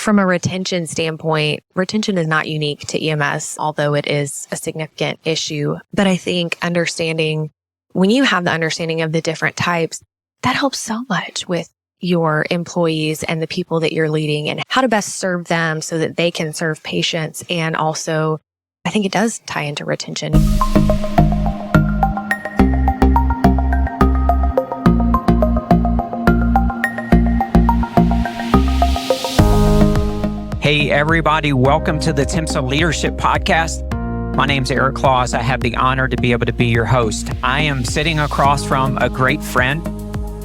from a retention standpoint, retention is not unique to EMS, although it is a significant issue. But I think when you have the understanding of the different types, that helps so much with your employees and the people that you're leading and how to best serve them so that they can serve patients. And also, I think it does tie into retention. Hey, everybody. Welcome to the TEMSEA Leadership Podcast. My name's Eric Claus. I have the honor to be able to be your host. I am sitting across from a great friend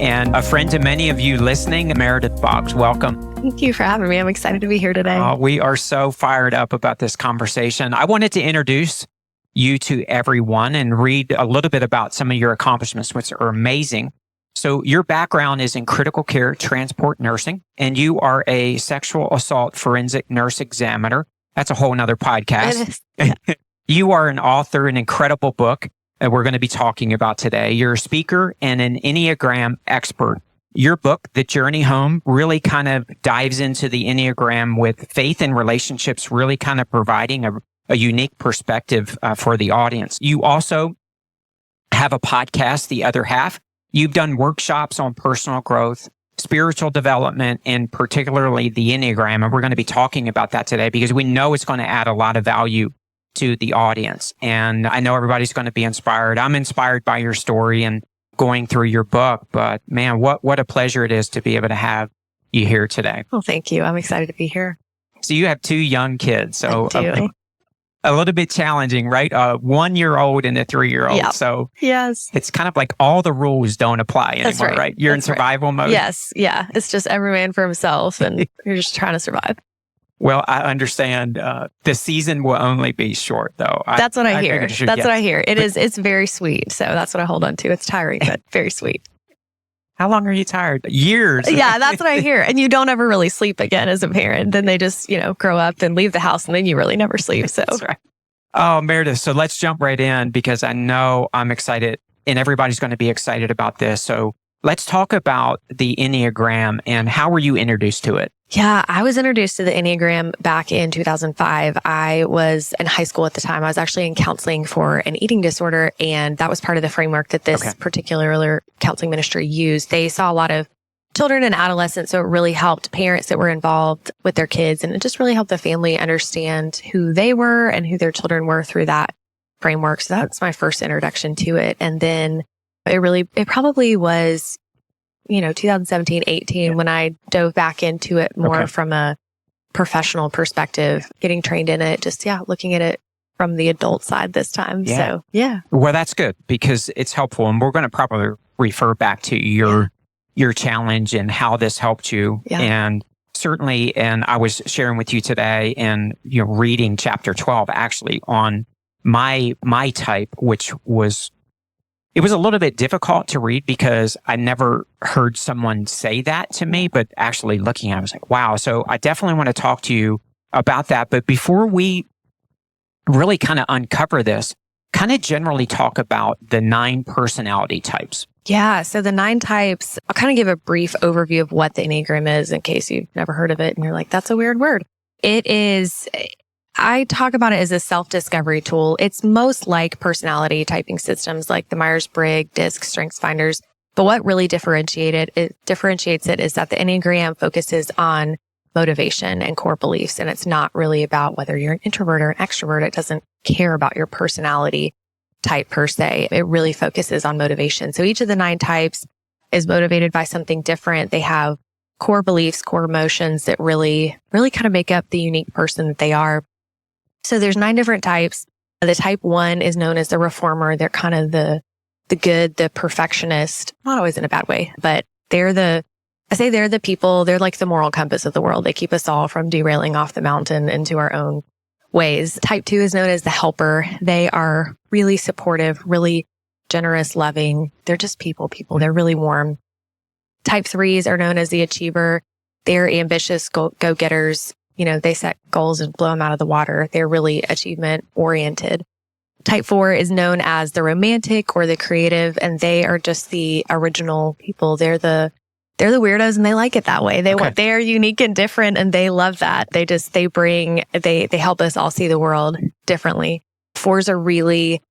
and a friend to many of you listening, Meredith Boggs. Welcome. Thank you for having me. I'm excited to be here today. We are so fired up about this conversation. I wanted to introduce you to everyone and read a little bit about some of your accomplishments, which are amazing. So your background is in critical care transport nursing, and you are a sexual assault forensic nurse examiner. That's a whole nother podcast. It is. You are an author, an incredible book that we're going to be talking about today. You're a speaker and an Enneagram expert. Your book, The Journey Home, really kind of dives into the Enneagram with faith and relationships, really kind of providing a unique perspective for the audience. You also have a podcast, The Other Half. You've done workshops on personal growth, spiritual development, and particularly the Enneagram. And we're going to be talking about that today because we know it's going to add a lot of value to the audience. And I know everybody's going to be inspired. I'm inspired by your story and going through your book. But man, what a pleasure it is to be able to have you here today. Well, thank you. I'm excited to be here. So you have two young kids. So I do. A little bit challenging, right? 1-year-old and a 3-year-old. Yep. So Yes. it's kind of like all the rules don't apply anymore, That's right. You're That's in survival mode. Yes. Yeah. It's just every man for himself and you're just trying to survive. Well, I understand the season will only be short, though. That's what I hear. figured it should- That's yes. what I hear. It's very sweet. So that's what I hold on to. It's tiring, but very sweet. How long are you tired? Years. Yeah, that's what I hear. And you don't ever really sleep again as a parent. Then they just, grow up and leave the house and then you really never sleep. So That's right. Oh, Meredith. So let's jump right in because I know I'm excited and everybody's going to be excited about this. So let's talk about the Enneagram and how were you introduced to it? Yeah, I was introduced to the Enneagram back in 2005. I was in high school at the time. I was actually in counseling for an eating disorder, and that was part of the framework that this particular counseling ministry used. They saw a lot of children and adolescents, so it really helped parents that were involved with their kids, and it just really helped the family understand who they were and who their children were through that framework. So that's my first introduction to it. And then it probably was 2017, 18, when I dove back into it more from a professional perspective, getting trained in it, looking at it from the adult side this time. Yeah. So, yeah. Well, that's good because it's helpful. And we're going to probably refer back to your challenge and how this helped you. Yeah. And certainly, and I was sharing with you today and reading chapter 12 actually on my type, which was it was a little bit difficult to read because I never heard someone say that to me, but actually looking at it, I was like, wow. So I definitely want to talk to you about that. But before we really kind of uncover this, kind of generally talk about the 9 personality types. Yeah. So the 9 types, I'll kind of give a brief overview of what the Enneagram is in case you've never heard of it and you're like, that's a weird word. It is, I talk about it as a self-discovery tool. It's most like personality typing systems like the Myers-Briggs, DISC, Strengths Finders. But what really differentiates it is that the Enneagram focuses on motivation and core beliefs. And it's not really about whether you're an introvert or an extrovert. It doesn't care about your personality type per se. It really focuses on motivation. So each of the 9 types is motivated by something different. They have core beliefs, core emotions that really kind of make up the unique person that they are. So there's 9 different types. The type 1 is known as the reformer. They're kind of the good, the perfectionist, not always in a bad way, but they're the people, they're like the moral compass of the world. They keep us all from derailing off the mountain into our own ways. Type 2 is known as the helper. They are really supportive, really generous, loving. They're just people. They're really warm. Type 3s are known as the achiever. They're ambitious go-getters. They set goals and blow them out of the water. They're really achievement oriented. Type 4 is known as the romantic or the creative, and they are just the original people. They're the they're the weirdos and they like it that way. Okay. They're unique and different and they love that. They help us all see the world differently. Fours are really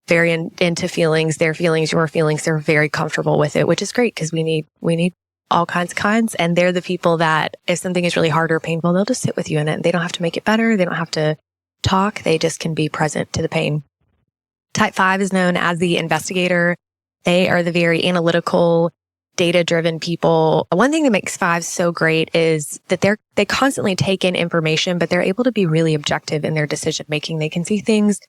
very into feelings, their feelings, your feelings. They're very comfortable with it, which is great because we need all kinds. And they're the people that if something is really hard or painful, they'll just sit with you in it. They don't have to make it better. They don't have to talk. They just can be present to the pain. Type 5 is known as the investigator. They are the very analytical, data-driven people. One thing that makes 5s so great is that they constantly take in information, but they're able to be really objective in their decision making. They can see things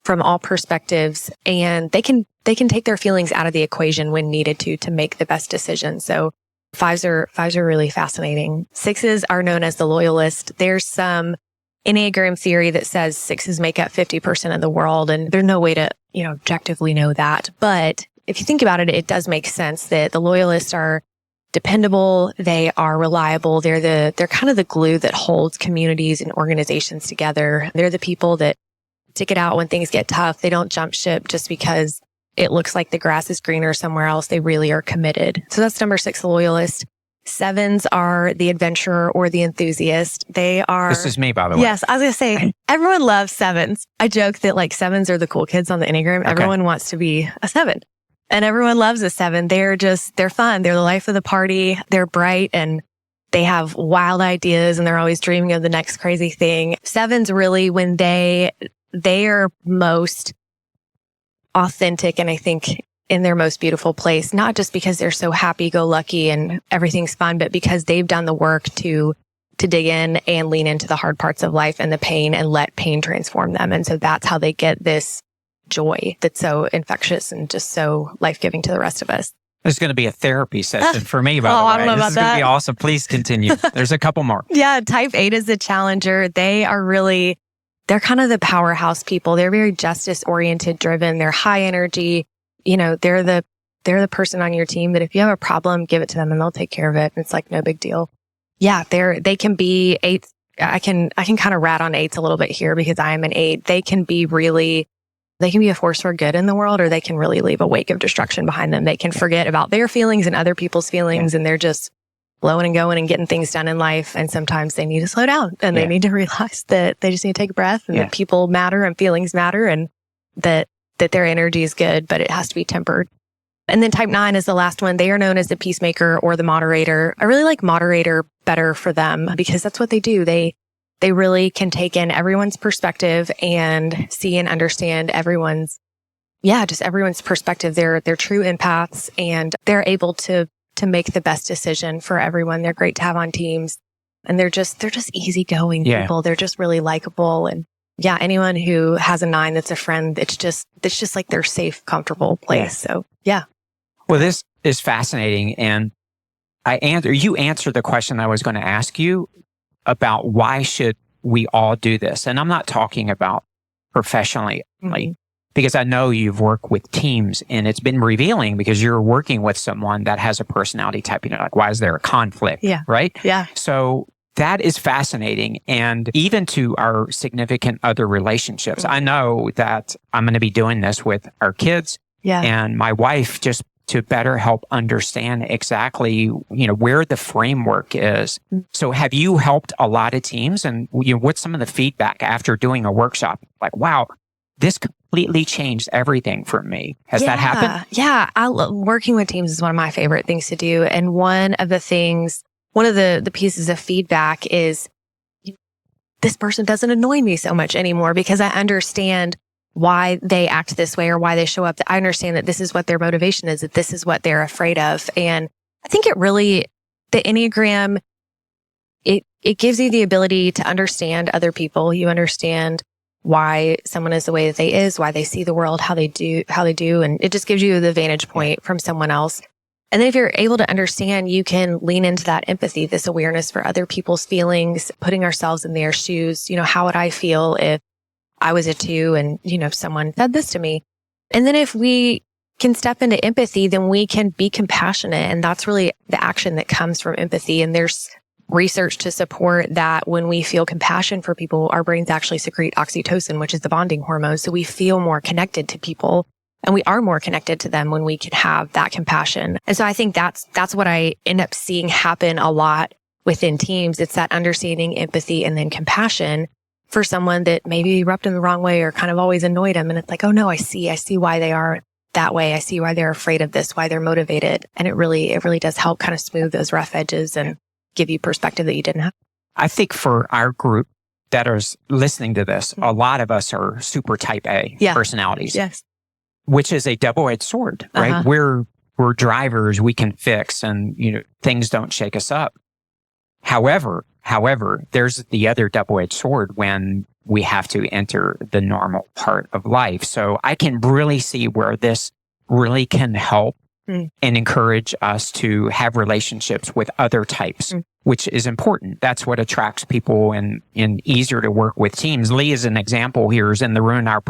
from all perspectives, and they can take their feelings out of the equation when needed to make the best decision. So 5s are really fascinating. 6s are known as the loyalist. There's some Enneagram theory that says 6s make up 50% of the world, and there's no way to, objectively know that. But if you think about it, it does make sense that the loyalists are dependable. They are reliable. They're kind of the glue that holds communities and organizations together. They're the people that stick it out when things get tough. They don't jump ship just because it looks like the grass is greener somewhere else. They really are committed. So that's number 6, the loyalist. 7s are the adventurer or the enthusiast. They are... This is me, by the way. Yes, I was going to say, everyone loves 7s. I joke that 7s are the cool kids on the Enneagram. Okay. Everyone wants to be a 7. And everyone loves a 7. They're fun. They're the life of the party. They're bright and they have wild ideas and they're always dreaming of the next crazy thing. 7s really, when they are most authentic and I think in their most beautiful place, not just because they're so happy-go-lucky and everything's fun, but because they've done the work to dig in and lean into the hard parts of life and the pain and let pain transform them. And so that's how they get this joy that's so infectious and just so life-giving to the rest of us. There's going to be a therapy session for me, by the way. I don't know about this is going to be awesome. Please continue. There's a couple more. Yeah, type 8 is the challenger. They're kind of the powerhouse people. They're very justice-oriented, driven. They're high energy. They're the person on your team that if you have a problem, give it to them and they'll take care of it. It's no big deal. Yeah, they can be 8s. I can kind of rat on 8s a little bit here because I am an 8. They can be a force for good in the world, or they can really leave a wake of destruction behind them. They can forget about their feelings and other people's feelings, and they're just blowing and going and getting things done in life. And sometimes they need to slow down and they need to realize that they just need to take a breath and that people matter and feelings matter and that their energy is good, but it has to be tempered. And then type 9 is the last one. They are known as the peacemaker or the moderator. I really like moderator better for them because that's what they do. They really can take in everyone's perspective and see and understand everyone's perspective. They're true empaths and they're able to make the best decision for everyone. They're great to have on teams and they're just easygoing people. They're just really likable. And anyone who has a 9 that's a friend, it's just like their safe, comfortable place. So Well, this is fascinating. And you answered the question I was going to ask you about why should we all do this? And I'm not talking about professionally, because I know you've worked with teams and it's been revealing because you're working with someone that has a personality type. Why is there a conflict? Yeah. Right? Yeah. So that is fascinating. And even to our significant other relationships, I know that I'm going to be doing this with our kids and my wife just to better help understand exactly, where the framework is. So have you helped a lot of teams and what's some of the feedback after doing a workshop? Like, wow, this completely changed everything for me. Has that happened? Yeah. Working with teams is one of my favorite things to do. And one of the pieces of feedback is this person doesn't annoy me so much anymore because I understand why they act this way or why they show up. I understand that this is what their motivation is, that this is what they're afraid of. And I think the Enneagram, it gives you the ability to understand other people. You understand why someone is the way that they is, why they see the world, how they do. And it just gives you the vantage point from someone else. And then if you're able to understand, you can lean into that empathy, this awareness for other people's feelings, putting ourselves in their shoes. How would I feel if I was a 2 and, if someone said this to me? And then if we can step into empathy, then we can be compassionate. And that's really the action that comes from empathy. And there's research to support that when we feel compassion for people, our brains actually secrete oxytocin, which is the bonding hormone. So we feel more connected to people. And we are more connected to them when we can have that compassion. And so I think that's what I end up seeing happen a lot within teams. It's that understanding, empathy, and then compassion for someone that maybe rubbed them the wrong way or kind of always annoyed them. And it's like, oh no, I see why they are that way. I see why they're afraid of this, why they're motivated. And it really does help kind of smooth those rough edges and give you perspective that you didn't have. I think for our group that is listening to this, a lot of us are super type A personalities. Yes. Which is a double-edged sword, right? We're drivers, we can fix, and things don't shake us up. However, there's the other double-edged sword when we have to enter the normal part of life. So I can really see where this really can help and encourage us to have relationships with other types, which is important. That's what attracts people and easier to work with teams. Lee is an example here, is in the room, our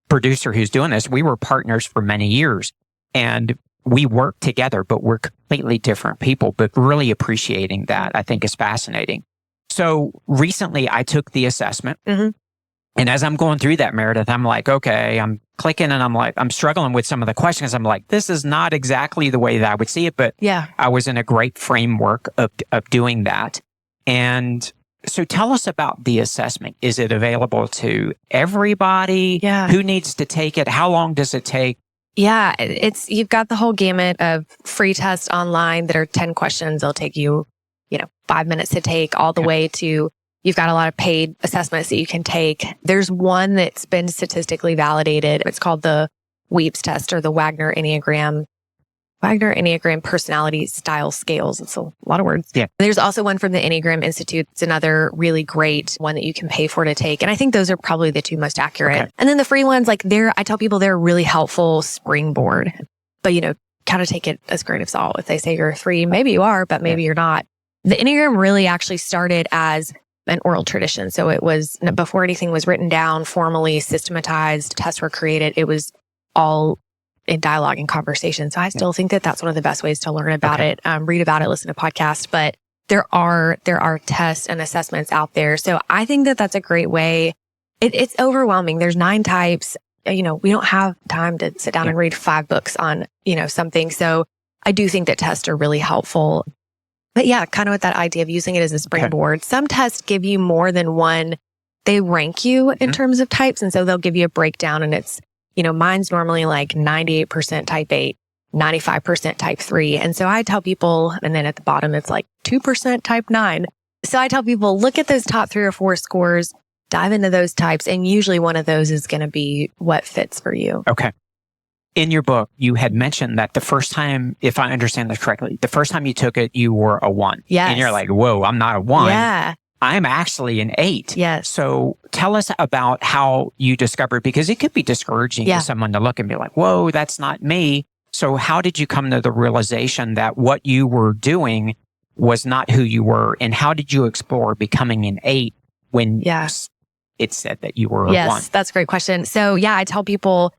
producer who's doing this. We were partners for many years and we work together, but we're completely different people, but really appreciating that I think is fascinating. So recently I took the assessment and as I'm going through that, Meredith, I'm like, okay, I'm clicking and I'm struggling with some of the questions. I'm like, this is not exactly the way that I would see it, but I was in a great framework of doing that. And so tell us about the assessment. Is it available to everybody? Yeah. Who needs to take it? How long does it take? Yeah, you've got the whole gamut of free tests online that are 10 questions. They'll take you, 5 minutes to take, all the way to you've got a lot of paid assessments that you can take. There's one that's been statistically validated. It's called the Weeps test or the Wagner Enneagram personality style scales. It's a lot of words. Yeah. There's also one from the Enneagram Institute. It's another really great one that you can pay for to take. And I think those are probably the two most accurate. Okay. And then the free ones, I tell people they're a really helpful springboard, but kind of take it as a grain of salt. If they say you're a 3, maybe you are, but maybe you're not. The Enneagram really actually started as an oral tradition. So it was before anything was written down, formally systematized, tests were created. It was all in dialogue and conversation. So I still think that that's one of the best ways to learn about it, read about it, listen to podcasts, but there are tests and assessments out there. So I think that that's a great way. It's overwhelming. There's 9 types. We don't have time to sit down and read 5 books on, something. So I do think that tests are really helpful. But yeah, kind of with that idea of using it as a springboard. Some tests give you more than one. They rank you in terms of types. And so they'll give you a breakdown and it's, mine's normally like 98% type 8, 95% type 3. And so I tell people, and then at the bottom, it's like 2% type 9. So I tell people, look at those top 3 or 4 scores, dive into those types. And usually one of those is going to be what fits for you. Okay. In your book, you had mentioned that the first time, if I understand this correctly, the first time you took it, you were a 1. Yes. And you're like, whoa, I'm not a 1. Yeah. I'm actually an 8. Yes. So tell us about how you discovered, because it could be discouraging to someone to look and be like, whoa, that's not me. So how did you come to the realization that what you were doing was not who you were? And how did you explore becoming an 8 when it said that you were a 1? Yes, that's a great question. So I tell people,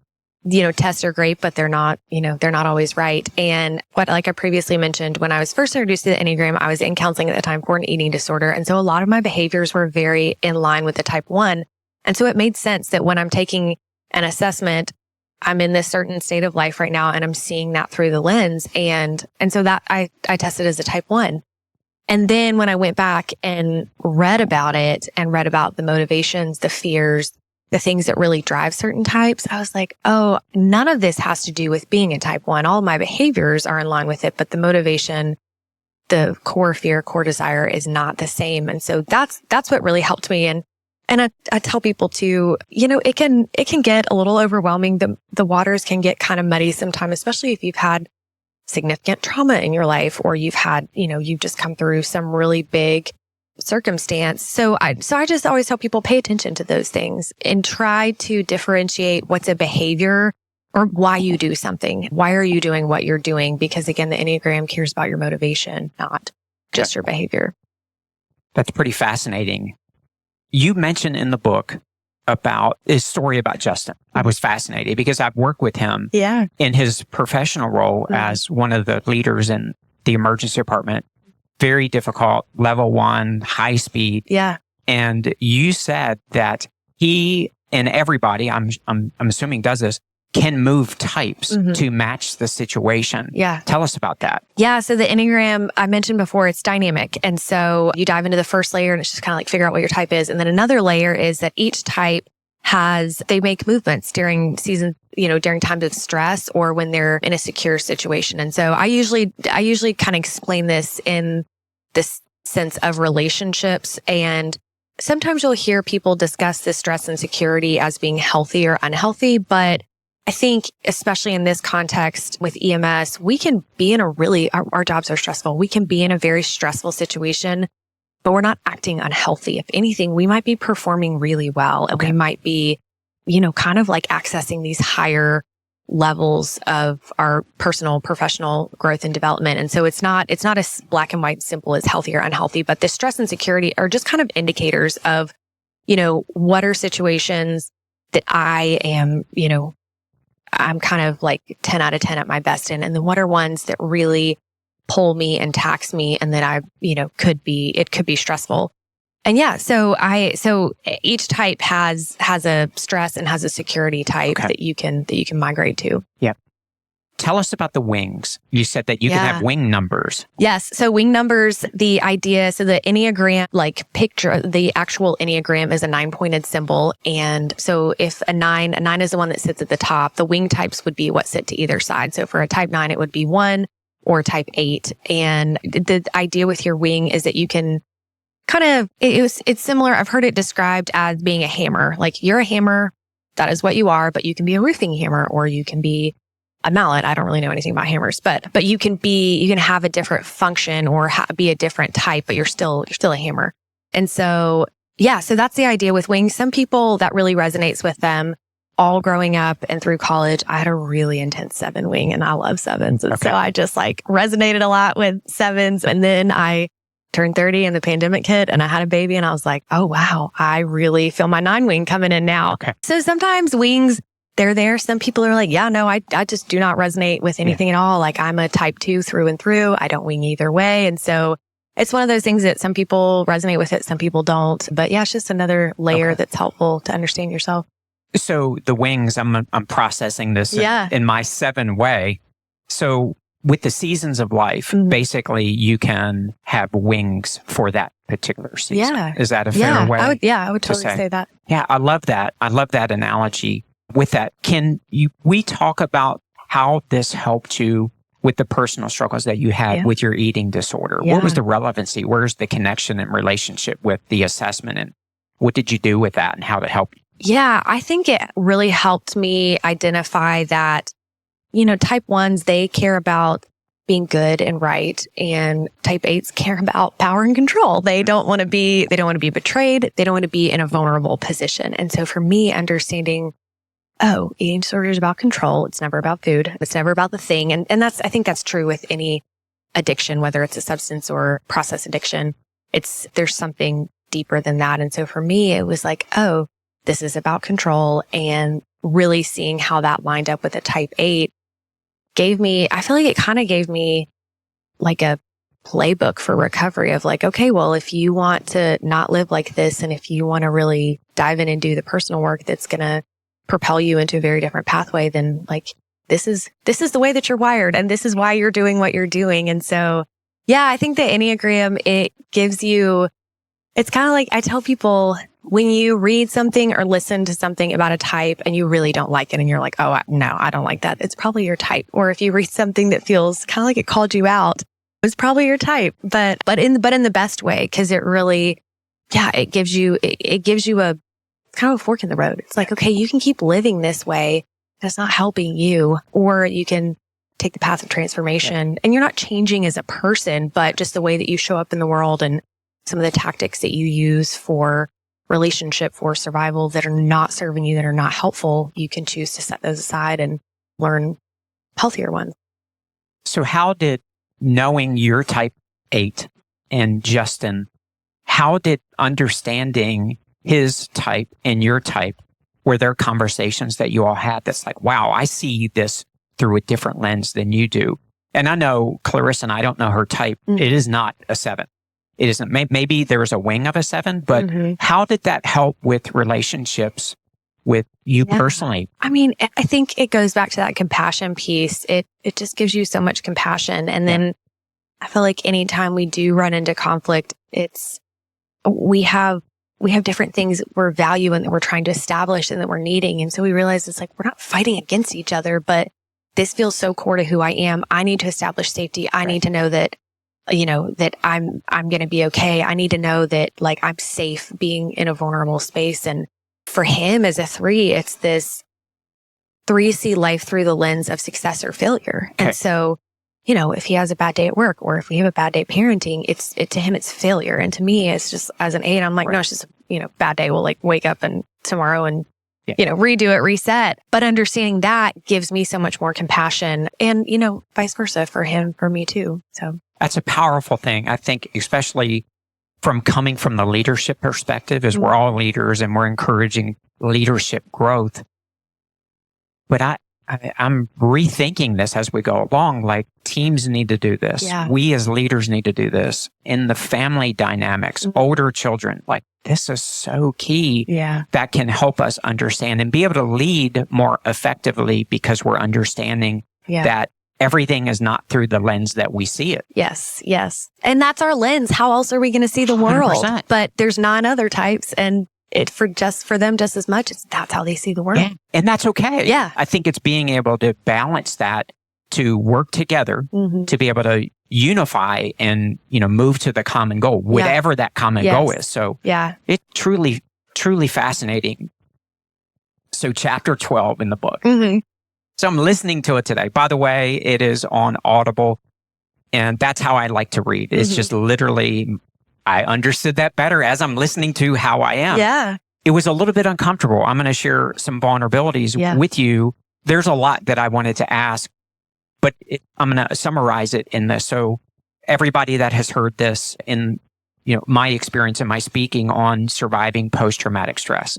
tests are great, but they're not always right. And like I previously mentioned, when I was first introduced to the Enneagram, I was in counseling at the time for an eating disorder. And so a lot of my behaviors were very in line with the type 1. And so it made sense that when I'm taking an assessment, I'm in this certain state of life right now and I'm seeing that through the lens. And so that I tested as a type 1. And then when I went back and read about it and read about the motivations, the fears, the things that really drive certain types, I was like, oh, none of this has to do with being a type 1. All of my behaviors are in line with it, but the motivation, the core fear, core desire is not the same. And so that's what really helped me. And I tell people too, it can get a little overwhelming. The waters can get kind of muddy sometimes, especially if you've had significant trauma in your life or you've had, you've just come through some really big circumstance. So I just always tell people, pay attention to those things and try to differentiate what's a behavior or why you do something. Why are you doing what you're doing? Because again, the Enneagram cares about your motivation, not just your behavior. That's pretty fascinating. You mentioned in the book about his story about Justin. I was fascinated because I've worked with him in his professional role as one of the leaders in the emergency department. Very difficult, level 1, high speed. Yeah. And you said that he and everybody, I'm assuming does this, can move types to match the situation. Yeah. Tell us about that. Yeah. So the Enneagram, I mentioned before, it's dynamic. And so you dive into the first layer and it's just kind of like figure out what your type is. And then another layer is that each type they make movements during seasons, during times of stress or when they're in a secure situation. And so I usually kind of explain this in this sense of relationships. And sometimes you'll hear people discuss this stress and security as being healthy or unhealthy, but I think, especially in this context with EMS, we can be in our jobs are stressful. We can be in a very stressful situation, but we're not acting unhealthy. If anything, we might be performing really well and we might be, kind of like accessing these higher levels of our personal, professional growth and development. And so it's not as black and white simple as healthy or unhealthy, but the stress and security are just kind of indicators of, what are situations that I am, I'm kind of like 10 out of 10 at my best in. And then what are ones that really pull me and tax me and that I, could be stressful. And yeah, so each type has a stress and has a security type that you can migrate to. Yeah. Tell us about the wings. You said that you can have wing numbers. Yes. So wing numbers, the idea, so the Enneagram, picture, the actual Enneagram is a 9-pointed symbol. And so if a nine is the one that sits at the top, the wing types would be what sit to either side. So for a type 9, it would be 1 or type 8. And the idea with your wing is that you can it's similar. I've heard it described as being a hammer. Like you're a hammer, that is what you are, but you can be a roofing hammer or you can be a mallet. I don't really know anything about hammers, but you can have a different function or be a different type, but you're still a hammer. And so, so that's the idea with wings. Some people that really resonates with them. All growing up and through college, I had a really intense 7 wing and I love 7s. And so I just resonated a lot with 7s. And then I turned 30 and the pandemic hit and I had a baby and I was like, oh wow, I really feel my 9 wing coming in now. Okay. So sometimes wings, they're there. Some people are like, I just do not resonate with anything at all. Like I'm a type 2 through and through. I don't wing either way. And so it's one of those things that some people resonate with it, some people don't. But yeah, it's just another layer that's helpful to understand yourself. So the wings, I'm processing this in my 7 way. So with the seasons of life, basically you can have wings for that particular season. Yeah. Is that a fair way? I would totally say that. Yeah, I love that. I love that analogy. With that, we talk about how this helped you with the personal struggles that you had with your eating disorder? Yeah. What was the relevancy? Where's the connection and relationship with the assessment? And what did you do with that and how to help you? Yeah, I think it really helped me identify that, type 1s, they care about being good and right. And type 8s care about power and control. They don't want to be betrayed. They don't want to be in a vulnerable position. And so for me, understanding, eating disorder is about control. It's never about food. It's never about the thing. And I think that's true with any addiction, whether it's a substance or process addiction. There's something deeper than that. And so for me, it was like, this is about control, and really seeing how that lined up with a type 8 I feel like it kind of gave me like a playbook for recovery of like, okay, well, if you want to not live like this, and if you want to really dive in and do the personal work that's going to propel you into a very different pathway, then like, this is the way that you're wired, and this is why you're doing what you're doing. And so, yeah, I think the Enneagram, it gives you, it's kind of like I tell people, when you read something or listen to something about a type and you really don't like it and you're like, no, I don't like that, it's probably your type. Or if you read something that feels kind of like it called you out, it's probably your type, but in the best way. Cause it really, it gives you a kind of a fork in the road. It's like, okay, you can keep living this way. That's not helping you, or you can take the path of transformation and you're not changing as a person, but just the way that you show up in the world and some of the tactics that you use for relationship, for survival, that are not serving you, that are not helpful, you can choose to set those aside and learn healthier ones. So how did knowing your type 8 and Justin, how did understanding his type and your type, were there conversations that you all had that's like, wow, I see this through a different lens than you do? And I know Clarissa, and I don't know her type. It is not a 7. It isn't. Maybe there was a wing of a 7, but how did that help with relationships with you personally? I mean, I think it goes back to that compassion piece. It just gives you so much compassion. And then I feel like anytime we do run into conflict, we have different things we're valuing that we're trying to establish and that we're needing. And so we realize it's like, we're not fighting against each other, but this feels so core to who I am. I need to establish safety. I need to know that, that I'm going to be okay. I need to know that like I'm safe being in a vulnerable space. And for him as a 3, it's this 3 see life through the lens of success or failure. Okay. And so, if he has a bad day at work or if we have a bad day parenting, to him, it's failure. And to me, it's just as an 8, I'm like, no, it's just, bad day. We'll like wake up and tomorrow and, redo it, reset. But understanding that gives me so much more compassion and, vice versa for him, for me too. So that's a powerful thing. I think, especially from coming from the leadership perspective, as we're all leaders and we're encouraging leadership growth. But I'm rethinking this as we go along. Like, teams need to do this. Yeah. We as leaders need to do this in the family dynamics, older children. Like, this is so key. Yeah. That can help us understand and be able to lead more effectively because we're understanding that everything is not through the lens that we see it. Yes. Yes. And that's our lens. How else are we going to see the world? 100%. But there's 9 other types, and for them just as much, that's how they see the world. Yeah. And that's okay. Yeah. I think it's being able to balance that, to work together, to be able to unify and, move to the common goal, whatever that common goal is. So it's truly, truly fascinating. So chapter 12 in the book. So I'm listening to it today. By the way, it is on Audible, and that's how I like to read. It's just literally, I understood that better as I'm listening to how I am. Yeah. It was a little bit uncomfortable. I'm going to share some vulnerabilities with you. There's a lot that I wanted to ask, but I'm going to summarize it in this. So everybody that has heard this in, my experience and my speaking on surviving post-traumatic stress,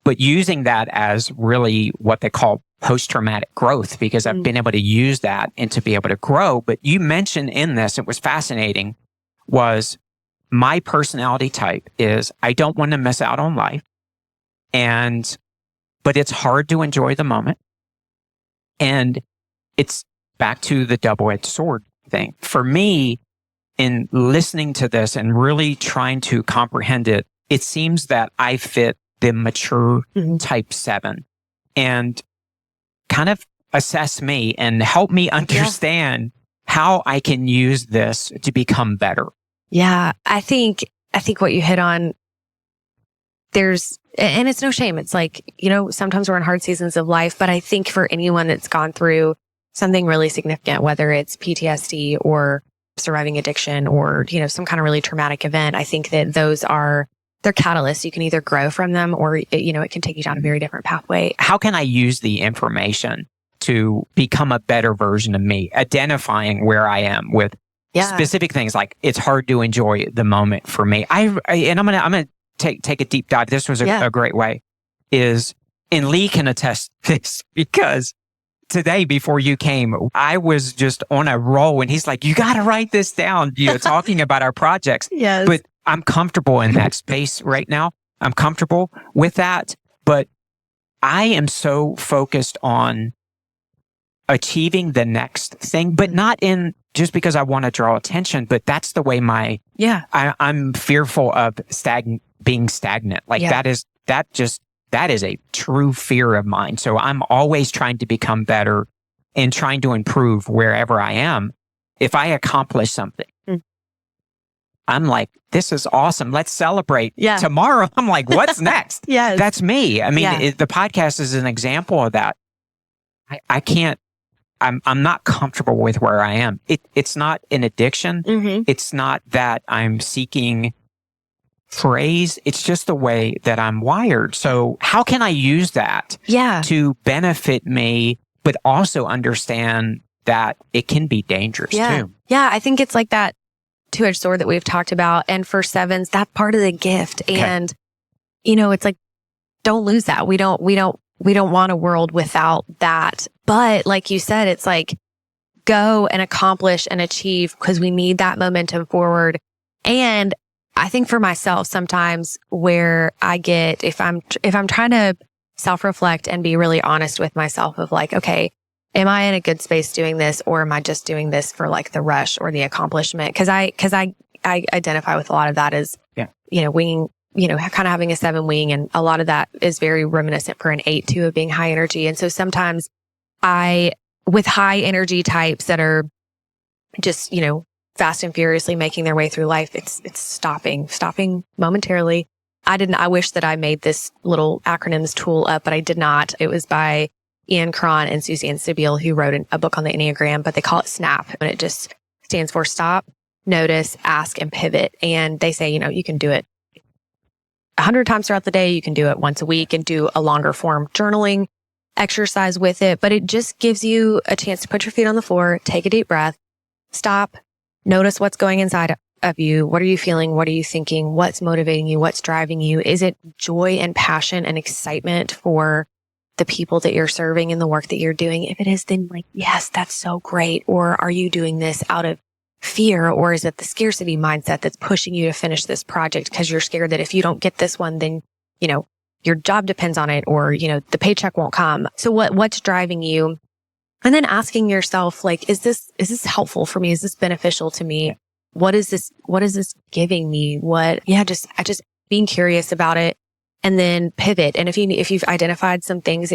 but using that as really what they call post-traumatic growth, because I've been able to use that and to be able to grow. But you mentioned in this, it was fascinating, was my personality type is I don't want to miss out on life. But it's hard to enjoy the moment. And it's back to the double-edged sword thing. For me, in listening to this and really trying to comprehend it, it seems that I fit the mature type 7, and kind of assess me and help me understand how I can use this to become better. Yeah, I think what you hit on, and it's no shame. It's like, sometimes we're in hard seasons of life, but I think for anyone that's gone through something really significant, whether it's PTSD or surviving addiction or, some kind of really traumatic event, I think that they're catalysts. You can either grow from them or, it can take you down a very different pathway. How can I use the information to become a better version of me, identifying where I am with specific things? Like, it's hard to enjoy the moment for me. I'm gonna take a deep dive. This was a great way. And Lee can attest this, because today before you came, I was just on a roll, and he's like, "You got to write this down." Talking about our projects. Yes, but I'm comfortable in that space right now. I'm comfortable with that, but I am so focused on achieving the next thing, but not in just because I want to draw attention, but that's the way I'm fearful of being stagnant. Like that is a true fear of mine. So I'm always trying to become better and trying to improve wherever I am. If I accomplish something, I'm like, this is awesome. Let's celebrate. Yeah. Tomorrow, I'm like, what's next? Yes. That's me. I mean, the podcast is an example of that. I can't, I'm not comfortable with where I am. It's not an addiction. It's not that I'm seeking praise. It's just the way that I'm wired. So how can I use that to benefit me, but also understand that it can be dangerous too? Yeah, I think it's like that two-edged sword that we've talked about. And for 7s, that's part of the gift. Okay. And, it's like, don't lose that. We don't want a world without that. But like you said, it's like, go and accomplish and achieve, because we need that momentum forward. And I think for myself, sometimes where I get, if I'm trying to self-reflect and be really honest with myself of like, okay, am I in a good space doing this, or am I just doing this for like the rush or the accomplishment? Cause I identify with a lot of that as, winging, kind of having a 7 wing. And a lot of that is very reminiscent for an 8 too, of being high energy. And so sometimes with high energy types that are just, fast and furiously making their way through life, it's stopping momentarily. I wish that I made this little acronyms tool up, but I did not. It was by Ian Cron and Suzanne Stabile, who wrote a book on the Enneagram, but they call it SNAP, and it just stands for stop, notice, ask, and pivot. And they say, you can do it 100 times throughout the day. You can do it once a week and do a longer form journaling exercise with it. But it just gives you a chance to put your feet on the floor, take a deep breath, stop, notice what's going inside of you. What are you feeling? What are you thinking? What's motivating you? What's driving you? Is it joy and passion and excitement for the people that you're serving and the work that you're doing? If it is, then like, yes, that's so great. Or are you doing this out of fear? Or is it the scarcity mindset that's pushing you to finish this project because you're scared that if you don't get this one, then, your job depends on it, or, the paycheck won't come. So what's driving you? And then asking yourself, like, is this helpful for me? Is this beneficial to me? What is this giving me? Just being curious about it, and then pivot. And if you've identified some things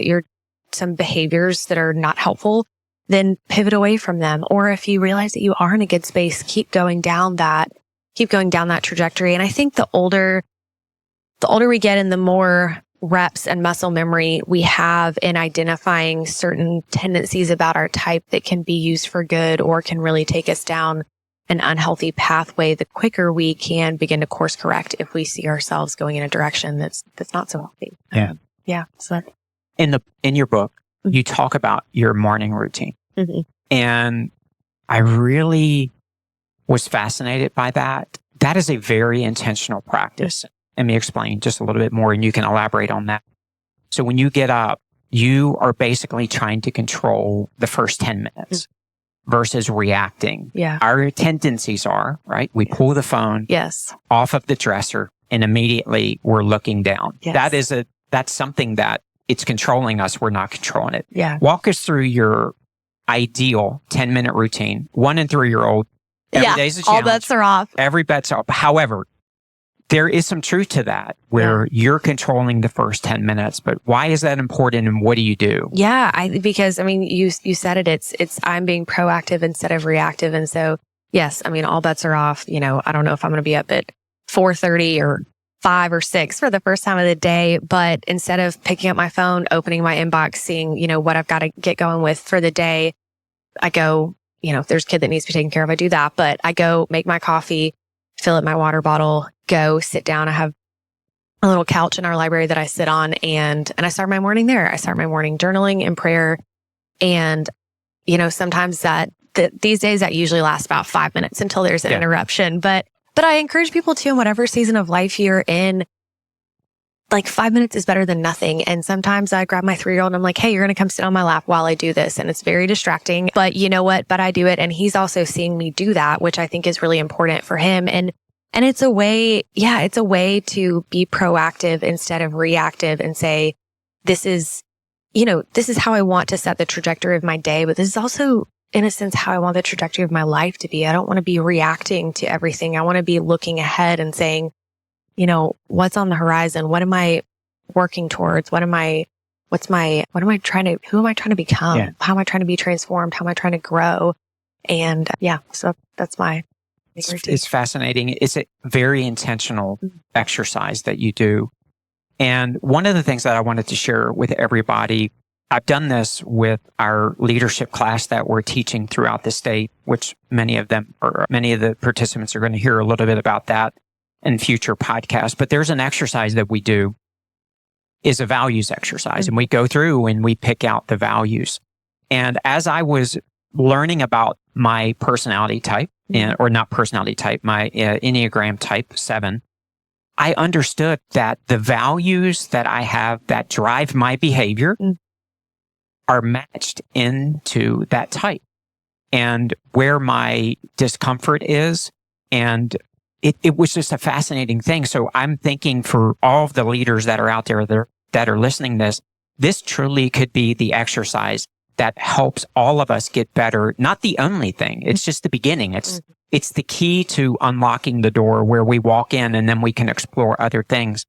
some behaviors that are not helpful, then pivot away from them. Or if you realize that you are in a good space, keep going down that trajectory. And I think the older we get and the more reps and muscle memory we have in identifying certain tendencies about our type that can be used for good or can really take us down an unhealthy pathway, the quicker we can begin to course correct if we see ourselves going in a direction that's not so healthy. Yeah. Yeah. So in your book, you talk about your morning routine. Mm-hmm. And I really was fascinated by that. That is a very intentional practice. Let me explain just a little bit more, and you can elaborate on that. So when you get up, you are basically trying to control the first 10 minutes versus reacting. Yeah. Our tendencies are, right? We pull the phone off of the dresser and immediately we're looking down. Yes. That's something that it's controlling us. We're not controlling it. Yeah. Walk us through your ideal 10-minute routine. 1 and 3-year-old. Every day's a challenge. All bets are off. Every bet's off. However, there is some truth to that where you're controlling the first 10 minutes, but why is that important and what do you do? Yeah, because you said it, it's I'm being proactive instead of reactive. And so, yes, all bets are off. I don't know if I'm going to be up at 4:30 or 5 or 6 for the first time of the day, but instead of picking up my phone, opening my inbox, seeing, what I've got to get going with for the day, I go, if there's a kid that needs to be taken care of, I do that, but I go make my coffee, fill up my water bottle, go sit down. I have a little couch in our library that I sit on, and I start my morning there. I start my morning journaling and prayer. And, sometimes these days that usually lasts about 5 minutes until there's an interruption. But I encourage people to, in whatever season of life you're in, like 5 minutes is better than nothing. And sometimes I grab my 3-year-old and I'm like, hey, you're going to come sit on my lap while I do this. And it's very distracting, but you know what? But I do it. And he's also seeing me do that, which I think is really important for him. And it's a way, it's a way to be proactive instead of reactive and say, this is how I want to set the trajectory of my day. But this is also, in a sense, how I want the trajectory of my life to be. I don't want to be reacting to everything. I want to be looking ahead and saying, what's on the horizon? What am I working towards? Who am I trying to become? Yeah. How am I trying to be transformed? How am I trying to grow? And so that's my It's fascinating. It's a very intentional exercise that you do. And one of the things that I wanted to share with everybody, I've done this with our leadership class that we're teaching throughout the state, which many of the participants are going to hear a little bit about that in future podcasts. But there's an exercise that we do is a values exercise. And we go through and we pick out the values. And as I was learning about my personality type, or not personality type, my Enneagram type 7, I understood that the values that I have that drive my behavior are matched into that type and where my discomfort is. And it was just a fascinating thing. So I'm thinking for all of the leaders that are out there that are listening to this, this truly could be the exercise that helps all of us get better. Not the only thing. It's just the beginning. It's the key to unlocking the door where we walk in and then we can explore other things.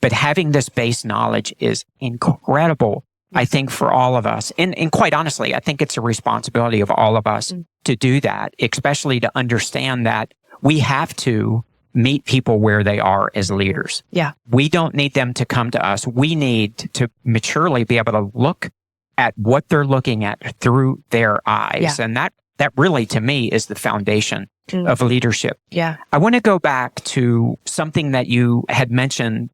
But having this base knowledge is incredible, I think, for all of us. And quite honestly, I think it's a responsibility of all of us to do that, especially to understand that we have to meet people where they are as leaders. Yeah. We don't need them to come to us. We need to maturely be able to look at what they're looking at through their eyes. Yeah. And that really, to me, is the foundation of leadership. Yeah. I want to go back to something that you had mentioned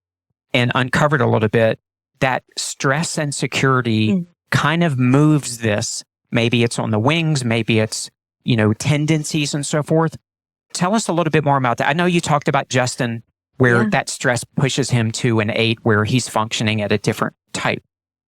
and uncovered a little bit, that stress and security kind of moves this. Maybe it's on the wings, maybe it's, tendencies and so forth. Tell us a little bit more about that. I know you talked about Justin, where that stress pushes him to an 8, where he's functioning at a different type.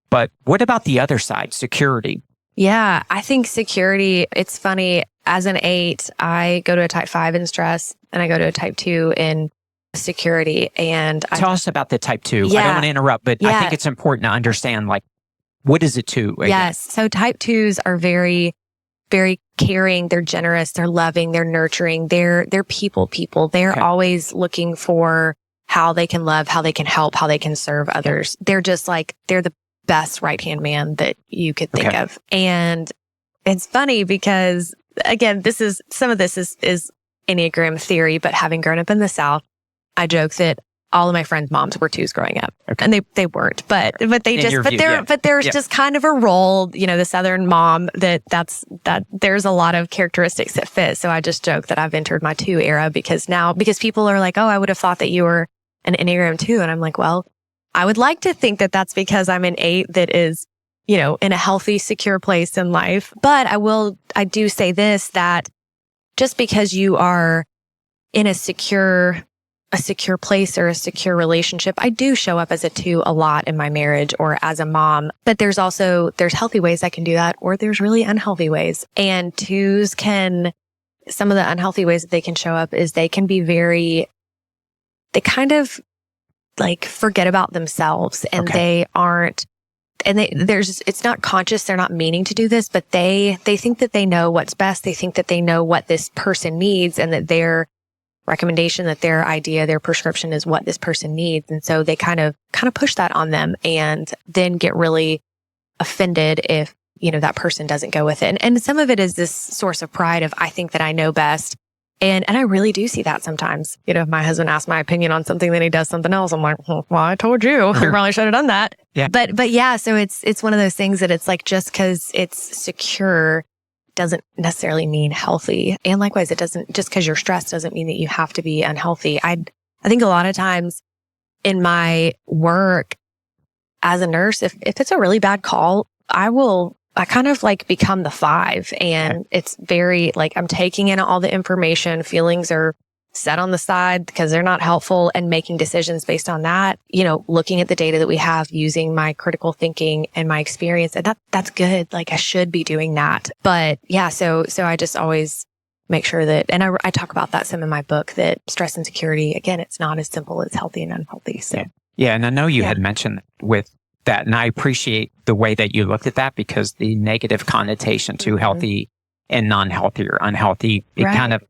But what about the other side, security? Yeah, I think security, it's funny. As an 8, I go to a type 5 in stress and I go to a type 2 in security. And tell us about the type 2. Yeah. I don't want to interrupt, but I think it's important to understand, what is it 2? Again? Yes. So type 2s are very, very caring. They're generous. They're loving. They're nurturing. They're people. They're always looking for how they can love, how they can help, how they can serve others. They're just they're the best right-hand man that you could think of. And it's funny because, again, some of this is Enneagram theory, but having grown up in the South, I joke that all of my friends' moms were 2s growing up, and they weren't, but there's just kind of a role, the Southern mom that there's a lot of characteristics that fit. So I just joke that I've entered my 2 era because people are like, oh, I would have thought that you were an Enneagram 2. And I'm like, well, I would like to think that that's because I'm an 8 that is, in a healthy, secure place in life. But I do say this, that just because you are in a secure place or a secure relationship, I do show up as a 2 a lot in my marriage or as a mom. But there's healthy ways I can do that, or there's really unhealthy ways. And 2s some of the unhealthy ways that they can show up is they can be they kind of forget about themselves, and they aren't, and it's not conscious. They're not meaning to do this, but they think that they know what's best. They think that they know what this person needs, and that their recommendation, that their idea, their prescription is what this person needs. And so they kind of push that on them, and then get really offended if, that person doesn't go with it. And some of it is this source of pride of, I think that I know best. And I really do see that sometimes. If my husband asks my opinion on something, then he does something else. I'm like, well, I told you. I probably should have done that. Yeah. But yeah, so it's one of those things that it's just because it's secure doesn't necessarily mean healthy. And likewise, it doesn't, just because you're stressed doesn't mean that you have to be unhealthy. I think a lot of times in my work as a nurse, if it's a really bad call, I kind of become the 5, and it's very I'm taking in all the information. Feelings are set on the side because they're not helpful, and making decisions based on that, looking at the data that we have, using my critical thinking and my experience. And that's good. I should be doing that. But yeah, so I just always make sure that, and I talk about that some in my book, that stress and security, again, it's not as simple as healthy and unhealthy. So yeah. And I know you had mentioned with that, and I appreciate the way that you looked at that, because the negative connotation to healthy and non-healthy or unhealthy, it kind of,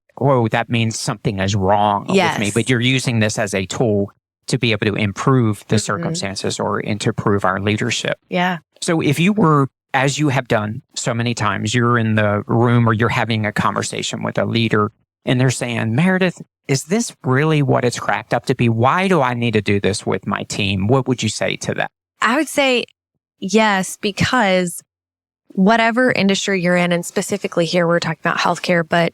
that means something is wrong with me. But you're using this as a tool to be able to improve the circumstances or to improve our leadership. Yeah. So if you were, as you have done so many times, you're in the room or you're having a conversation with a leader, and they're saying, Meredith, is this really what it's cracked up to be? Why do I need to do this with my team? What would you say to that? I would say yes, because whatever industry you're in, and specifically here, we're talking about healthcare, but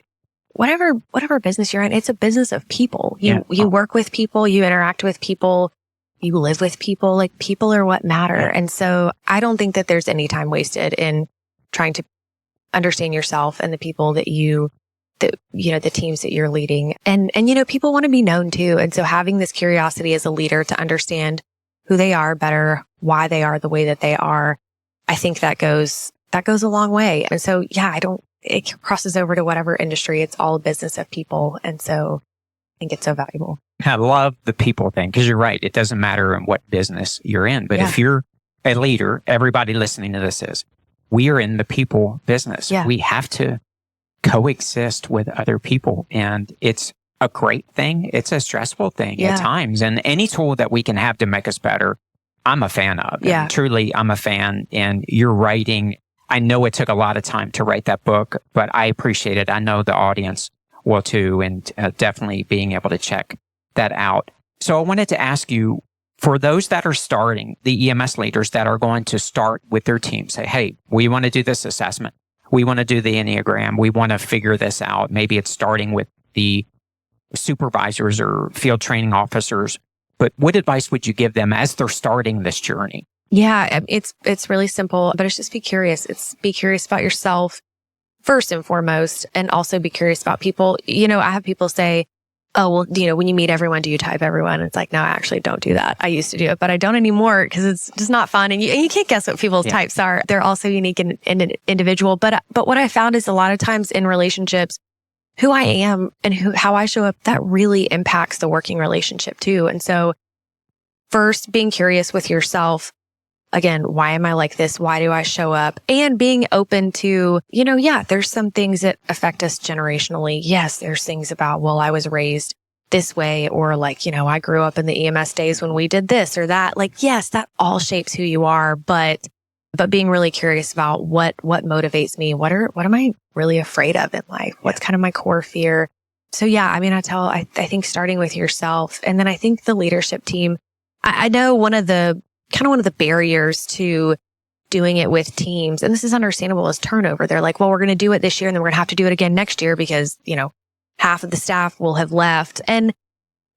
whatever business you're in, it's a business of people. You work with people, you interact with people, you live with people. People are what matter. Yeah. And so I don't think that there's any time wasted in trying to understand yourself and the people that the teams that you're leading. And people want to be known too. And so having this curiosity as a leader to understand who they are better, why they are the way that they are, I think that goes a long way. And so, it crosses over to whatever industry. It's all a business of people. And so I think it's so valuable. I love the people thing, because you're right. It doesn't matter in what business you're in, but if you're a leader, everybody listening to this is, we are in the people business. Yeah. We have to coexist with other people. And it's a great thing. It's a stressful thing at times. And any tool that we can have to make us better, I'm a fan of. Yeah. And truly, I'm a fan. And your writing, I know it took a lot of time to write that book, but I appreciate it. I know the audience will too, and definitely being able to check that out. So I wanted to ask you, for those that are starting, the EMS leaders that are going to start with their team, say, hey, we want to do this assessment. We want to do the Enneagram. We want to figure this out. Maybe it's starting with the supervisors or field training officers. But what advice would you give them as they're starting this journey? Yeah, it's really simple, but it's just be curious. It's be curious about yourself first and foremost, and also be curious about people. You know, I have people say, oh, well, you know, when you meet everyone, do you type everyone? And it's like, no, I actually don't do that. I used to do it, but I don't anymore because it's just not fun. And you can't guess what people's types are. They're also unique and individual. But what I found is a lot of times in relationships, who I am and how I show up, that really impacts the working relationship too. And so first, being curious with yourself. Again, why am I like this? Why do I show up? And being open to, you know, there's some things that affect us generationally. Yes, there's things about, well, I was raised this way, or like, you know, I grew up in the EMS days when we did this or that. Like, yes, that all shapes who you are, but being really curious about what motivates me. What am I really afraid of in life? What's kind of my core fear? So I mean, I think starting with yourself, and then I think the leadership team, I know one of the barriers to doing it with teams, and this is understandable, is turnover. They're like, well, we're going to do it this year and then we're going to have to do it again next year because, you know, half of the staff will have left. And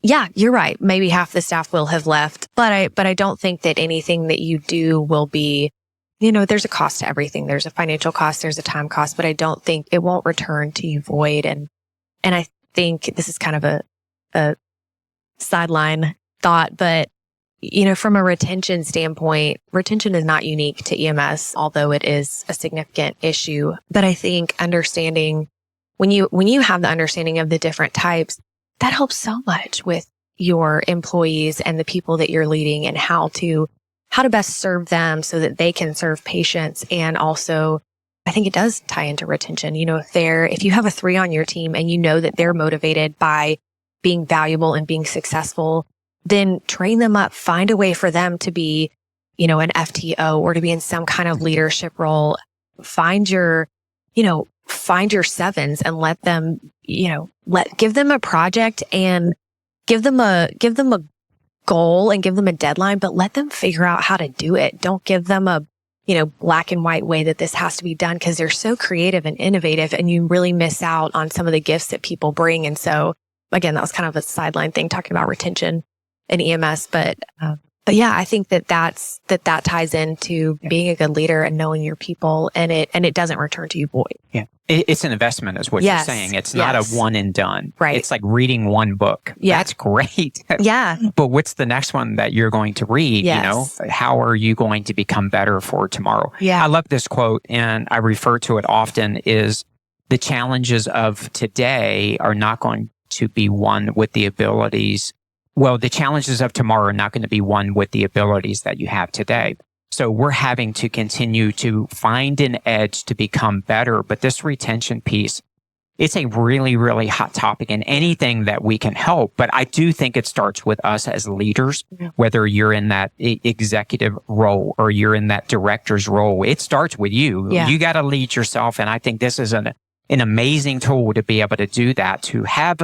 you're right. Maybe half the staff will have left, but I don't think that anything that you do will be, you know, there's a cost to everything. There's a financial cost, there's a time cost, but I don't think it won't return to you void. And I think this is kind of a sideline thought, but you know, from a retention standpoint, retention is not unique to EMS, although it is a significant issue. But I think understanding, when you have the understanding of the different types, that helps so much with your employees and the people that you're leading, and how to best serve them so that they can serve patients. And also, I think it does tie into retention. You know, if you have a 3 on your team and you know that they're motivated by being valuable and being successful, then train them up, find a way for them to be, you know, an FTO or to be in some kind of leadership role. Find your 7s and let them, you know, give them a project and give them a goal and give them a deadline, but let them figure out how to do it. Don't give them a, you know, black and white way that this has to be done, because they're so creative and innovative, and you really miss out on some of the gifts that people bring. And so again, that was kind of a sideline thing talking about retention in EMS, but I think that ties into being a good leader and knowing your people, and it doesn't return to you void. Yeah. It's an investment is what you're saying. It's not a one and done. Right. It's like reading one book. Yeah. That's great. Yeah. But what's the next one that you're going to read? Yes. You know, how are you going to become better for tomorrow? Yeah. I love this quote, and I refer to it often, is the challenges of today are not going to be won with the abilities. Well, the challenges of tomorrow are not going to be won with the abilities that you have today. So we're having to continue to find an edge to become better. But this retention piece, it's a really, really hot topic in anything that we can help. But I do think it starts with us as leaders, whether you're in that executive role or you're in that director's role. It starts with you. Yeah. You got to lead yourself. And I think this is an amazing tool to be able to do that, to have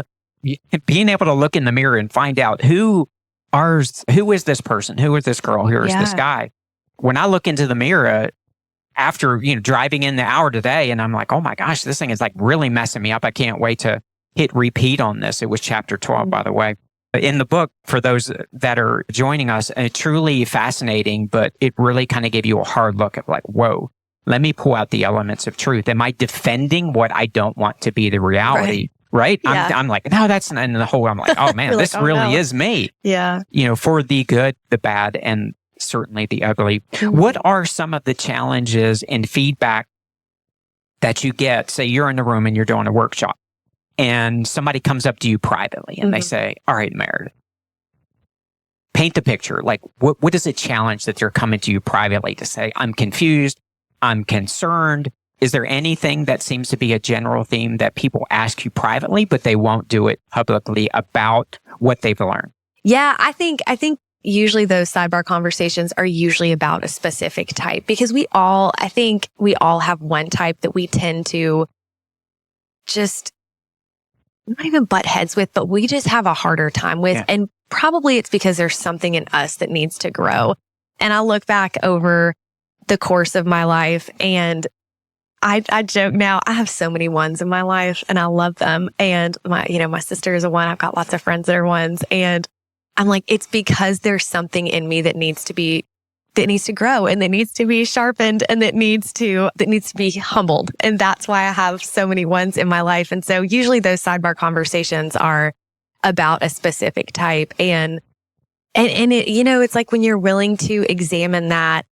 being able to look in the mirror and find out who is this person? Who is this girl? Who is this guy? When I look into the mirror after, you know, driving in the hour today, and I'm like, oh my gosh, this thing is like really messing me up. I can't wait to hit repeat on this. It was chapter 12, by the way. In the book, for those that are joining us, truly fascinating, but it really kind of gave you a hard look at like, whoa, let me pull out the elements of truth. Am I defending what I don't want to be the reality? Right? Yeah. I'm like, no, that's not in the whole. I'm like, oh man, this really is me. Yeah. You know, for the good, the bad, and certainly the ugly. Mm-hmm. What are some of the challenges and feedback that you get? Say you're in the room and you're doing a workshop, and somebody comes up to you privately and they say, all right, Meredith, paint the picture. Like, what is a challenge that they're coming to you privately to say, I'm confused, I'm concerned? Is there anything that seems to be a general theme that people ask you privately, but they won't do it publicly about what they've learned? Yeah, I think usually those sidebar conversations are usually about a specific type, because I think we all have one type that we tend to just not even butt heads with, but we just have a harder time with. Yeah. And probably it's because there's something in us that needs to grow. And I look back over the course of my life, and I joke now, I have so many ones in my life and I love them. And my sister is a one. I've got lots of friends that are ones. And I'm like, it's because there's something in me that needs to grow, and that needs to be sharpened, and that needs to be humbled. And that's why I have so many ones in my life. And so usually those sidebar conversations are about a specific type. And it, it's like when you're willing to examine that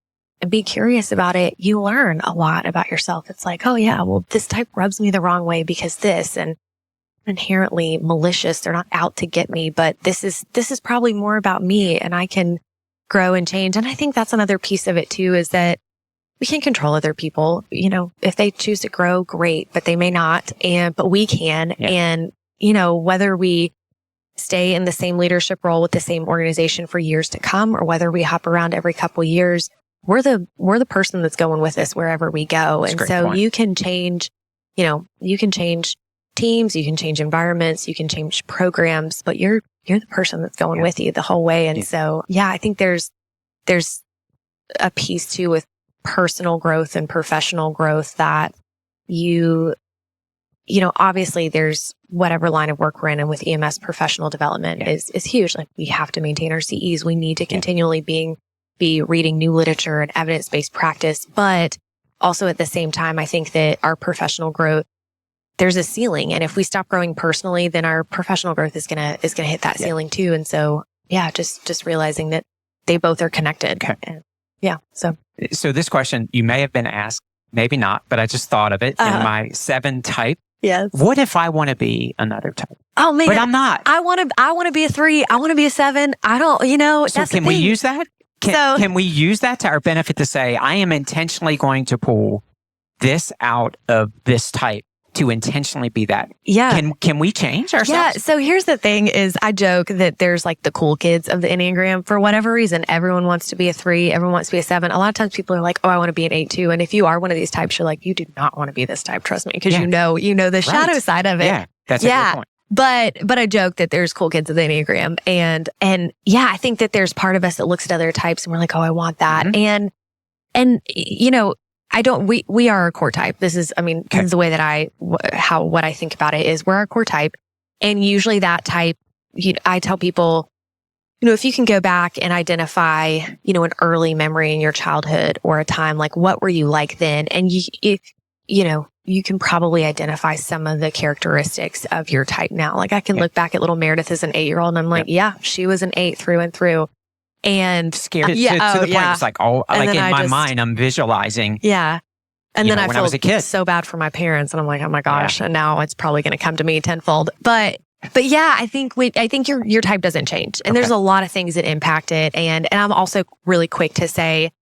and be curious about it, you learn a lot about yourself. It's like, oh yeah, well, this type rubs me the wrong way because this, and inherently malicious. They're not out to get me, but this is probably more about me, and I can grow and change. And I think that's another piece of it too, is that we can't control other people. If they choose to grow, great, but they may not. But we can. Yeah. And, whether we stay in the same leadership role with the same organization for years to come, or whether we hop around every couple of years, we're the person that's going with us wherever we go. That's and so point. You can change, you can change teams, you can change environments, you can change programs, but you're the person that's going with you the whole way. And so, I think there's a piece too with personal growth and professional growth that obviously there's whatever line of work we're in, and with EMS professional development is huge. Like, we have to maintain our CEs. We need to continually be reading new literature and evidence-based practice. But also at the same time, I think that our professional growth, there's a ceiling. And if we stop growing personally, then our professional growth is gonna hit that ceiling too. And so, just realizing that they both are connected. Okay. And, So this question, you may have been asked, maybe not, but I just thought of it in my 7 type. Yes. What if I want to be another type? Oh man. But I'm not. I want to be a 3. I want to be a 7. I don't, So that's can we use that? Can we use that to our benefit to say, I am intentionally going to pull this out of this type to intentionally be that? Yeah. Can we change ourselves? Yeah. So here's the thing is, I joke that there's like the cool kids of the Enneagram. For whatever reason, everyone wants to be a 3. Everyone wants to be a 7. A lot of times people are like, oh, I want to be an 8 too. And if you are one of these types, you're like, you do not want to be this type. Trust me. Because you know the shadow side of it. Yeah. That's a good point. But I joke that there's cool kids of the Enneagram. And I think that there's part of us that looks at other types and we're like, oh, I want that. Mm-hmm. And we are a core type. This is the way that what I think about it is, we're a core type. And usually that type, I tell people, if you can go back and identify, an early memory in your childhood or a time, like what were you like then? And you can probably identify some of the characteristics of your type now. Like, I can look back at little Meredith as an 8-year-old and I'm like, she was an 8 through and through. And scared to the point it's like, in my mind, I'm visualizing. Yeah. And then I when I was a kid, so bad for my parents, and I'm like, oh my gosh. Yeah. And now it's probably going to come to me tenfold. But I think your type doesn't change. And there's a lot of things that impact it. And I'm also really quick to say,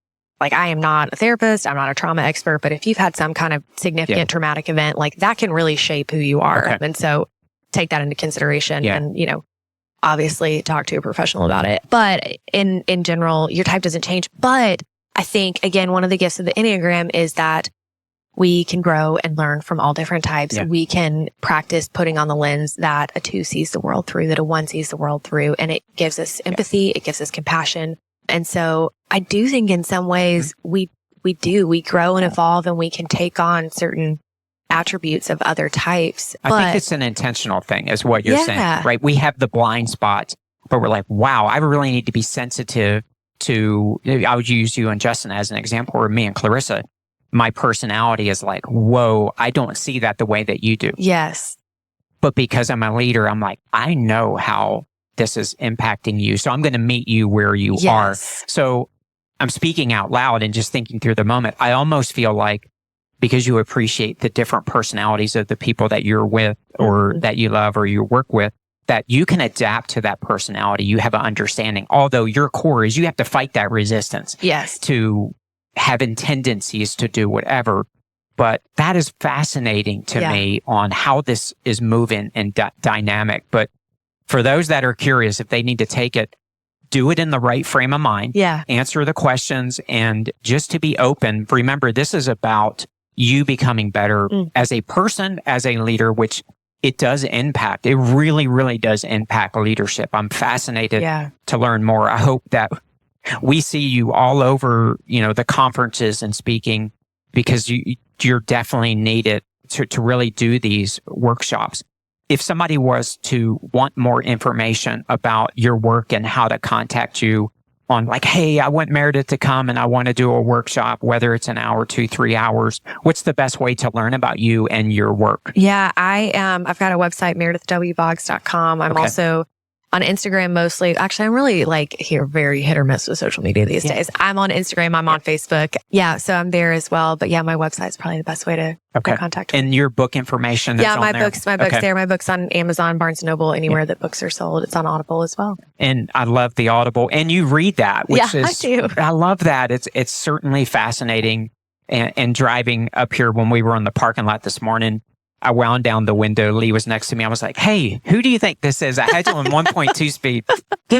like, I am not a therapist, I'm not a trauma expert, but if you've had some kind of significant traumatic event, like, that can really shape who you are. Okay. And so take that into consideration and, obviously talk to a professional about it. But in general, your type doesn't change. But I think, again, one of the gifts of the Enneagram is that we can grow and learn from all different types. Yeah. We can practice putting on the lens that a 2 sees the world through, that a 1 sees the world through. And it gives us empathy. It gives us compassion. And so I do think in some ways we grow and evolve, and we can take on certain attributes of other types. I think it's an intentional thing, is what you're saying, right? We have the blind spots, but we're like, wow, I really need to be sensitive to, I would use you and Justin as an example, or me and Clarissa. My personality is like, whoa, I don't see that the way that you do. Yes. But because I'm a leader, I'm like, I know how this is impacting you. So I'm going to meet you where you are. So I'm speaking out loud and just thinking through the moment. I almost feel like, because you appreciate the different personalities of the people that you're with or that you love or you work with, that you can adapt to that personality. You have an understanding, although your core is you have to fight that resistance. Yes. To having tendencies to do whatever. But that is fascinating to me on how this is moving and dynamic. But for those that are curious, if they need to take it, do it in the right frame of mind. Yeah. Answer the questions and just to be open. Remember, this is about you becoming better as a person, as a leader, which it does impact. It really, really does impact leadership. I'm fascinated to learn more. I hope that we see you all over, the conferences and speaking, because you're definitely needed to really do these workshops. If somebody was to want more information about your work and how to contact you on like, hey, I want Meredith to come and I want to do a workshop, whether it's an hour, 2, 3 hours, what's the best way to learn about you and your work? Yeah, I've got a website, meredithwboggs.com. I'm also on Instagram mostly. Actually, I'm really very hit or miss with social media these days. I'm on Instagram. I'm on Facebook. Yeah, so I'm there as well. But yeah, my website's probably the best way to contact me. And your book information is on my there? book's there. My book's on Amazon, Barnes & Noble, anywhere that books are sold. It's on Audible as well. And I love the Audible. And you read that, which is... I do. I love that. It's certainly fascinating. And driving up here when we were in the parking lot this morning, I wound down the window. Lee was next to me. I was like, hey, who do you think this is? I had you on 1.2 speed.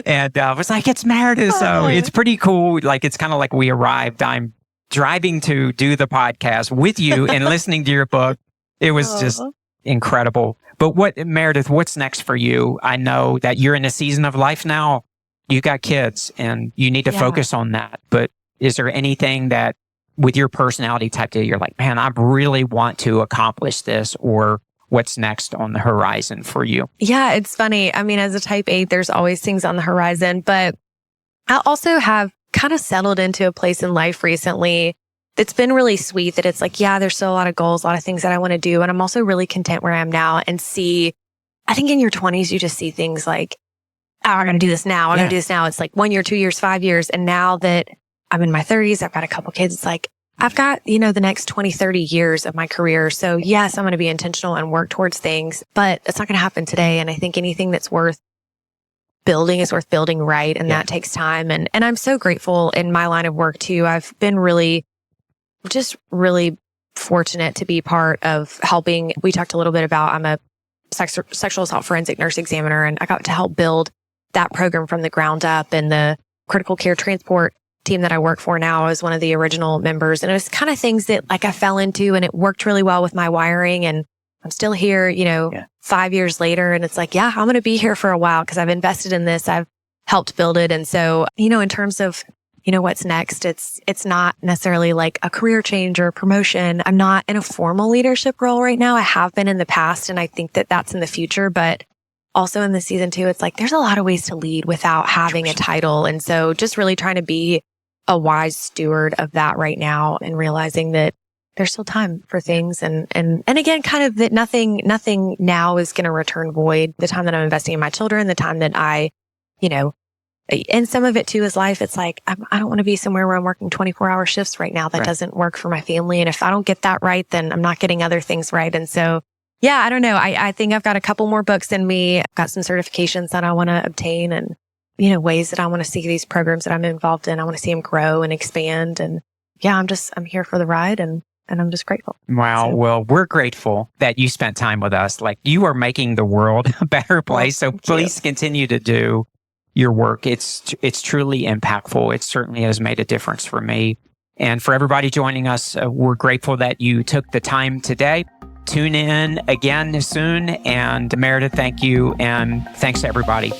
And I was like, it's Meredith. So it's pretty cool. It's kind of like we arrived. I'm driving to do the podcast with you and listening to your book. It was just incredible. But Meredith, what's next for you? I know that you're in a season of life now. You got kids and you need to focus on that. But is there anything that with your personality type that you're like, man, I really want to accomplish this, or what's next on the horizon for you? Yeah, it's funny. I mean, as a type 8, there's always things on the horizon, but I also have kind of settled into a place in life recently that's been really sweet that it's like, there's still a lot of goals, a lot of things that I want to do. And I'm also really content where I am now and I think in your 20s, you just see things like, oh, I'm going to do this now. I'm going to do this now. It's like 1 year, 2 years, 5 years. And now that I'm in my 30s, I've got a couple kids. It's like, I've got, the next 20, 30 years of my career. So yes, I'm going to be intentional and work towards things, but it's not going to happen today. And I think anything that's worth building is worth building right. And that takes time. And I'm so grateful in my line of work too. I've been really fortunate to be part of helping. We talked a little bit about, I'm a sexual assault forensic nurse examiner, and I got to help build that program from the ground up. And the critical care transport team that I work for now, I was one of the original members. And it was kind of things that I fell into, and it worked really well with my wiring. And I'm still here, 5 years later. And it's like, I'm going to be here for a while because I've invested in this. I've helped build it. And so, in terms of, what's next, it's not necessarily like a career change or promotion. I'm not in a formal leadership role right now. I have been in the past, and I think that that's in the future. But also in the season 2, it's like, there's a lot of ways to lead without having a title. And so just really trying to be a wise steward of that right now, and realizing that there's still time for things. And again, kind of that nothing now is going to return void. The time that I'm investing in my children, the time that I, and some of it too is life. It's like, I don't want to be somewhere where I'm working 24-hour shifts right now. That doesn't work for my family. And if I don't get that right, then I'm not getting other things right. And so, I don't know. I think I've got a couple more books in me. I've got some certifications that I want to obtain, and ways that I want to see these programs that I'm involved in. I want to see them grow and expand. And I'm here for the ride, and I'm just grateful. Wow. So, well, we're grateful that you spent time with us. Like, you are making the world a better place. So please continue to do your work. It's truly impactful. It certainly has made a difference for me. And for everybody joining us, we're grateful that you took the time today. Tune in again soon. And Meredith, thank you. And thanks to everybody.